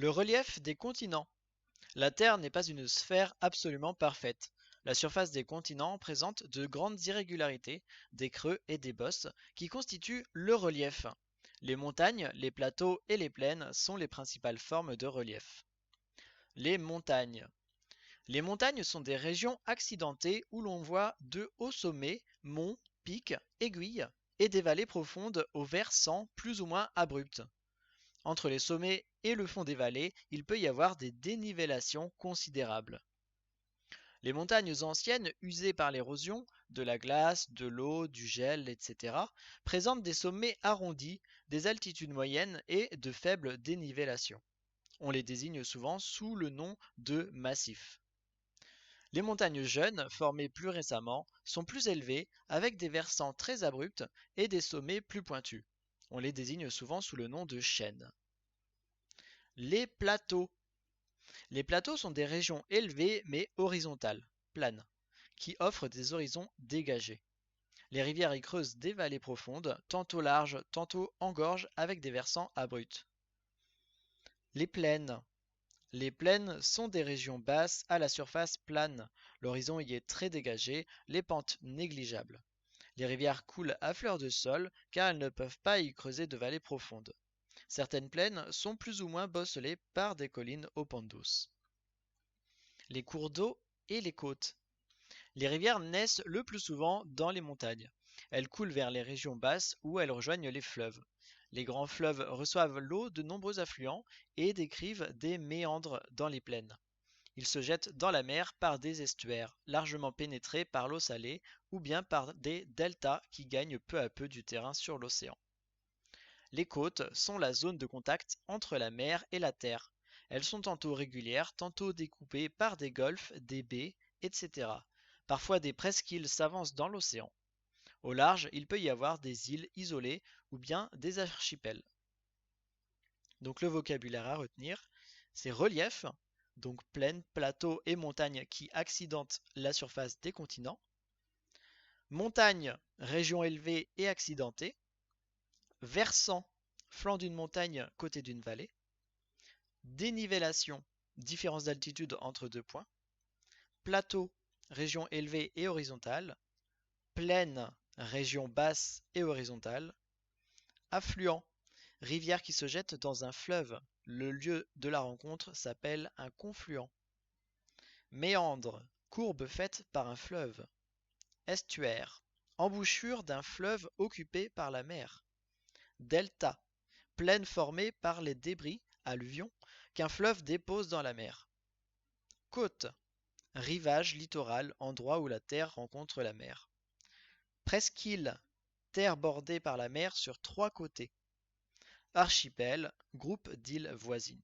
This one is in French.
Le relief des continents. La Terre n'est pas une sphère absolument parfaite. La surface des continents présente de grandes irrégularités, des creux et des bosses, qui constituent le relief. Les montagnes, les plateaux et les plaines sont les principales formes de relief. Les montagnes. Les montagnes sont des régions accidentées où l'on voit de hauts sommets, monts, pics, aiguilles et des vallées profondes aux versants plus ou moins abrupts. Entre les sommets et le fond des vallées, il peut y avoir des dénivellations considérables. Les montagnes anciennes, usées par l'érosion, de la glace, de l'eau, du gel, etc., présentent des sommets arrondis, des altitudes moyennes et de faibles dénivellations. On les désigne souvent sous le nom de massifs. Les montagnes jeunes, formées plus récemment, sont plus élevées, avec des versants très abrupts et des sommets plus pointus. On les désigne souvent sous le nom de chaînes. Les plateaux. Les plateaux sont des régions élevées mais horizontales, planes, qui offrent des horizons dégagés. Les rivières y creusent des vallées profondes, tantôt larges, tantôt engorges avec des versants abrupts. Les plaines. Les plaines sont des régions basses à la surface plane. L'horizon y est très dégagé, les pentes négligeables. Les rivières coulent à fleur de sol car elles ne peuvent pas y creuser de vallées profondes. Certaines plaines sont plus ou moins bosselées par des collines aux pentes douces. Les cours d'eau et les côtes. Les rivières naissent le plus souvent dans les montagnes. Elles coulent vers les régions basses où elles rejoignent les fleuves. Les grands fleuves reçoivent l'eau de nombreux affluents et décrivent des méandres dans les plaines. Ils se jettent dans la mer par des estuaires, largement pénétrés par l'eau salée, ou bien par des deltas qui gagnent peu à peu du terrain sur l'océan. Les côtes sont la zone de contact entre la mer et la terre. Elles sont tantôt régulières, tantôt découpées par des golfes, des baies, etc. Parfois des presqu'îles s'avancent dans l'océan. Au large, il peut y avoir des îles isolées ou bien des archipels. Donc le vocabulaire à retenir, c'est relief, donc plaines, plateaux et montagnes qui accidentent la surface des continents. Montagne, région élevée et accidentée. Versant, flanc d'une montagne, côté d'une vallée. Dénivellation, différence d'altitude entre deux points. Plateau, région élevée et horizontale. Plaine, région basse et horizontale. Affluent, rivière qui se jette dans un fleuve. Le lieu de la rencontre s'appelle un confluent. Méandre, courbe faite par un fleuve. Estuaire, embouchure d'un fleuve occupé par la mer. Delta, plaine formée par les débris, alluvions, qu'un fleuve dépose dans la mer. Côte, rivage littoral, endroit où la terre rencontre la mer. Presqu'île, terre bordée par la mer sur trois côtés. Archipel, groupe d'îles voisines.